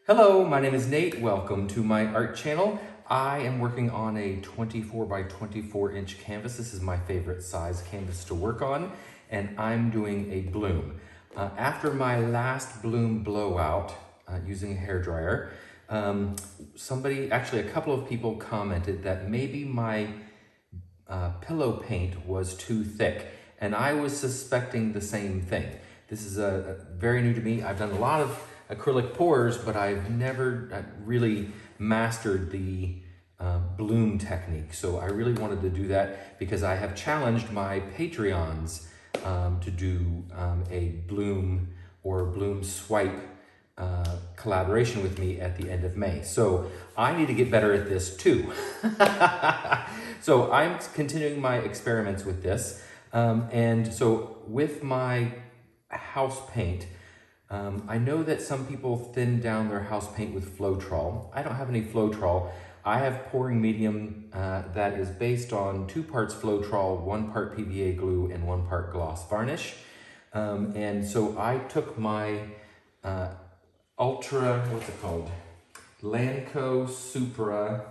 Hello, my name is Nate. Welcome to my art channel. I am working on a 24 by 24 inch canvas. This is my favorite size canvas to work on, and I'm doing a bloom. After my last bloom blowout using a hairdryer, a couple of people commented that maybe my pillow paint was too thick, and I was suspecting the same thing. This is very new to me. I've done a lot of acrylic pours, but I've never really mastered the bloom technique. So I really wanted to do that because I have challenged my Patreons to do a bloom or bloom swipe collaboration with me at the end of May. So I need to get better at this too. So I'm continuing my experiments with this. And so with my house paint, I know that some people thin down their house paint with Floetrol. I don't have any Floetrol. I have pouring medium that is based on 2 parts Floetrol, 1 part PVA glue, and 1 part gloss varnish. And so I took my Lanco Supra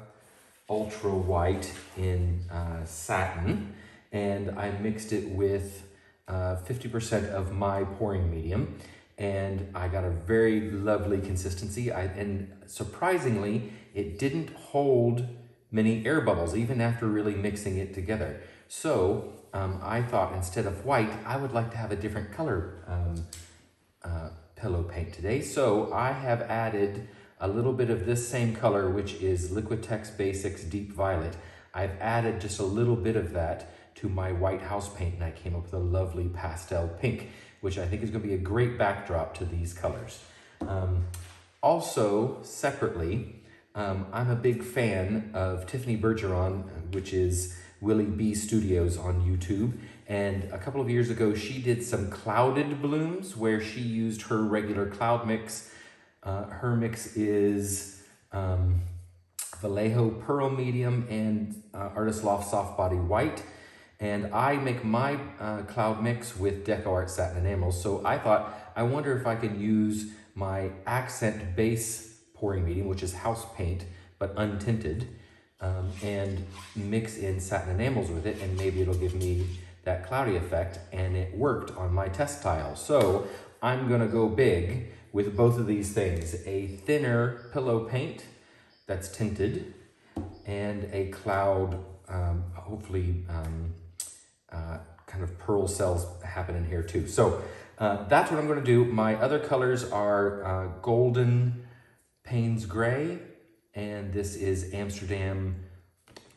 Ultra White in Satin, and I mixed it with 50% of my pouring medium. And I got a very lovely consistency. And surprisingly, it didn't hold many air bubbles, even after really mixing it together. So I thought instead of white, I would like to have a different color pillow paint today. So I have added a little bit of this same color, which is Liquitex Basics Deep Violet. I've added just a little bit of that to my white house paint, and I came up with a lovely pastel pink, which I think is going to be a great backdrop to these colors. Also, separately, I'm a big fan of Tiffany Bergeron, which is Willie B Studios on YouTube. And a couple of years ago, she did some clouded blooms where she used her regular cloud mix. Her mix is Vallejo Pearl Medium and Artist Loft Soft Body White. And I make my cloud mix with TriArt Satin Enamels. So I thought, I wonder if I can use my accent base pouring medium, which is house paint, but untinted, and mix in satin enamels with it, and maybe it'll give me that cloudy effect. And it worked on my test tile. So I'm gonna go big with both of these things, a thinner pillow paint that's tinted, and a cloud, hopefully, kind of pearl cells happen in here too. So that's what I'm going to do. My other colors are Golden Payne's Gray, and this is Amsterdam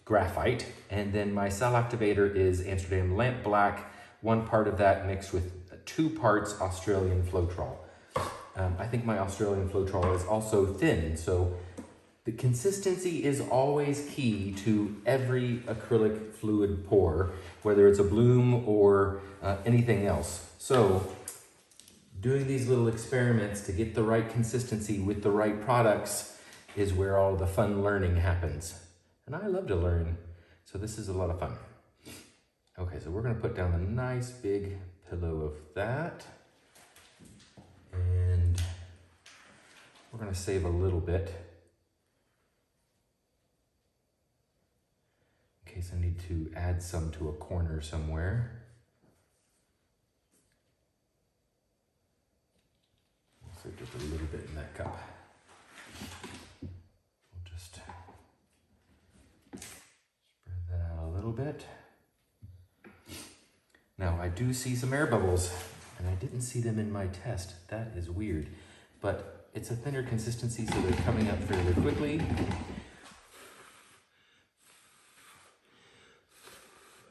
Graphite. And then my cell activator is Amsterdam Lamp Black, 1 part of that mixed with 2 parts Australian Floetrol. I think my Australian Floetrol is also thin, so the consistency is always key to every acrylic fluid pour, whether it's a bloom or anything else. So doing these little experiments to get the right consistency with the right products is where all the fun learning happens. And I love to learn, so this is a lot of fun. Okay, so we're gonna put down a nice big pillow of that. And we're gonna save a little bit in case I need to add some to a corner somewhere. So just a little bit in that cup. We'll just spread that out a little bit. Now I do see some air bubbles, and I didn't see them in my test. That is weird, but it's a thinner consistency, so they're coming up fairly quickly.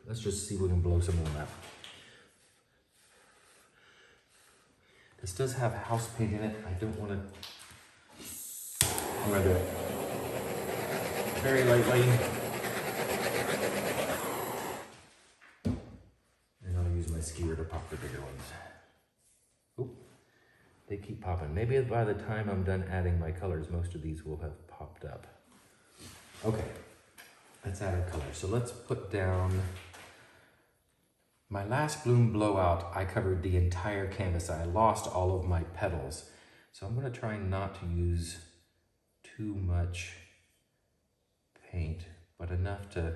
Let's just see if we can blow some of them out. This does have house paint in it. I don't want to. I'm going to do it very lightly. And I'll use my skewer to pop the bigger ones. Oop, they keep popping. Maybe by the time I'm done adding my colors, most of these will have popped backed up. Okay, let's add our color. So let's put down, my last bloom blowout, I covered the entire canvas. I lost all of my petals. So I'm gonna try not to use too much paint, but enough to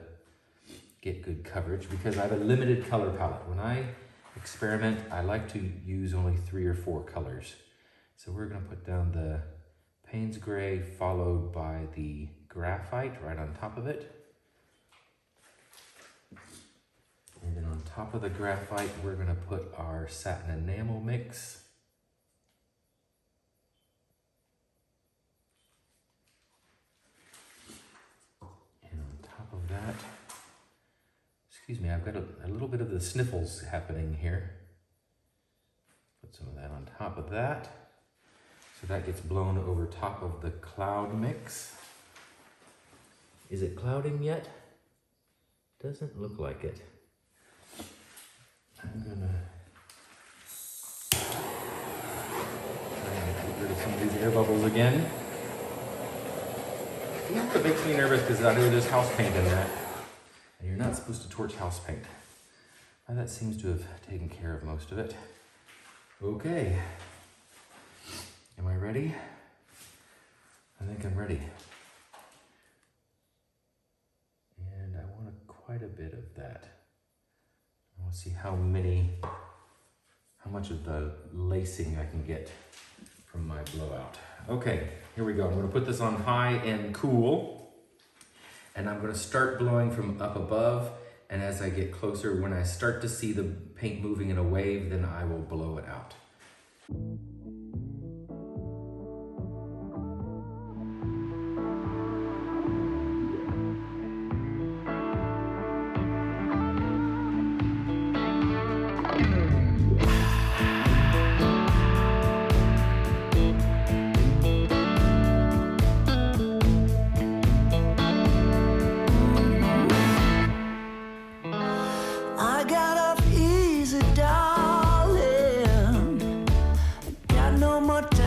get good coverage because I have a limited color palette. When I experiment, I like to use only 3 or 4 colors. So we're gonna put down the Payne's Gray followed by the Graphite right on top of it. And then on top of the Graphite, we're gonna put our Satin Enamel mix. And on top of that, excuse me, I've got a little bit of the sniffles happening here. Put some of that on top of that. So that gets blown over top of the cloud mix. Is it clouding yet? Doesn't look like it. I'm gonna try and get rid of some of these air bubbles again. You know what makes me nervous because I know there's house paint in that. And you're not supposed to torch house paint. Well, that seems to have taken care of most of it. Okay. Am I ready? I think I'm ready. And I want quite a bit of that. I want to see how much of the lacing I can get from my blowout. Okay, here we go. I'm gonna put this on high and cool. And I'm gonna start blowing from up above. And as I get closer, when I start to see the paint moving in a wave, then I will blow it out. No more time.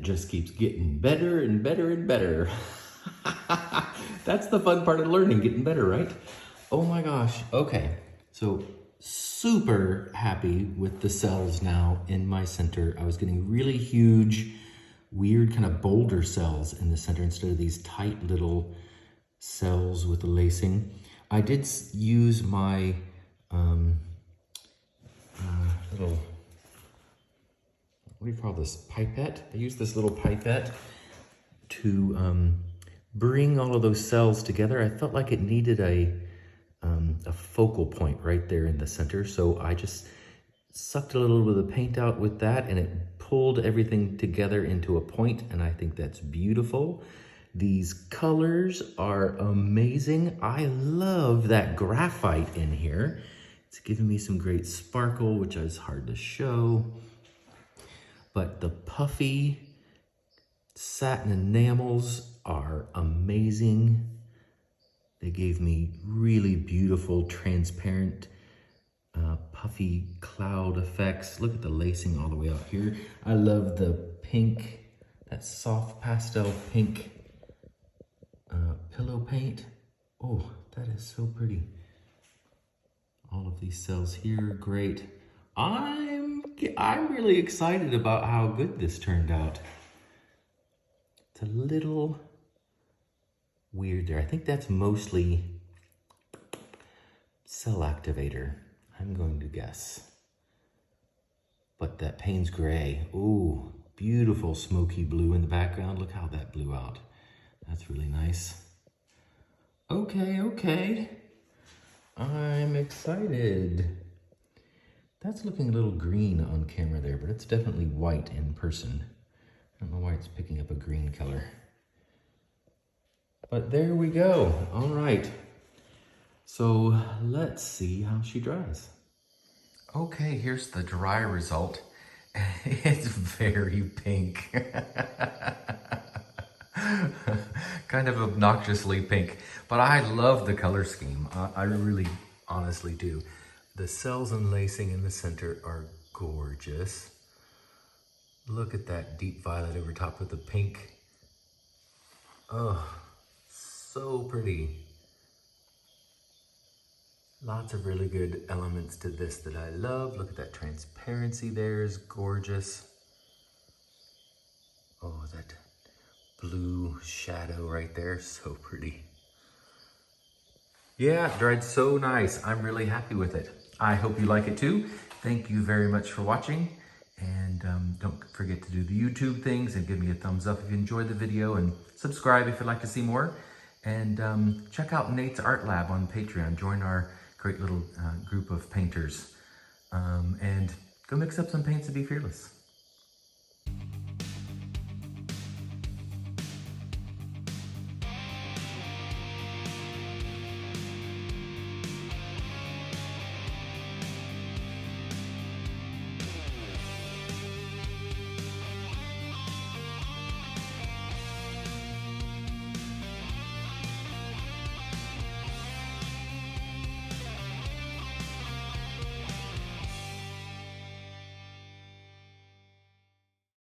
just keeps getting better and better and better. That's the fun part of learning, getting better, right? Oh my gosh. Okay, so super happy with the cells now in my center. I was getting really huge, weird kind of boulder cells in the center instead of these tight little cells with the lacing. I did use my little, what do you call this, pipette? I used this little pipette to bring all of those cells together. I felt like it needed a focal point right there in the center. So I just sucked a little bit of the paint out with that and it pulled everything together into a point, and I think that's beautiful. These colors are amazing. I love that graphite in here. It's giving me some great sparkle, which is hard to show. But the puffy satin enamels are amazing. They gave me really beautiful, transparent, puffy cloud effects. Look at the lacing all the way out here. I love the pink, that soft pastel pink pillow paint. Oh, that is so pretty. All of these cells here, great. I'm really excited about how good this turned out. It's a little weird there. I think that's mostly cell activator, I'm going to guess. But that Payne's gray, ooh, beautiful smoky blue in the background. Look how that blew out. That's really nice. Okay. I'm excited. That's looking a little green on camera there, but it's definitely white in person. I don't know why it's picking up a green color. But there we go. All right. So let's see how she dries. Okay, here's the dry result. It's very pink. Kind of obnoxiously pink, but I love the color scheme. I really honestly do. The cells and lacing in the center are gorgeous. Look at that deep violet over top of the pink. Oh, so pretty. Lots of really good elements to this that I love. Look at that transparency there is gorgeous. Oh, that blue shadow right there, so pretty. Yeah, it dried so nice. I'm really happy with it. I hope you like it too. Thank you very much for watching. And don't forget to do the YouTube things and give me a thumbs up if you enjoyed the video, and subscribe if you'd like to see more. And check out Nate's Art Lab on Patreon. Join our great little group of painters. And go mix up some paints to be fearless.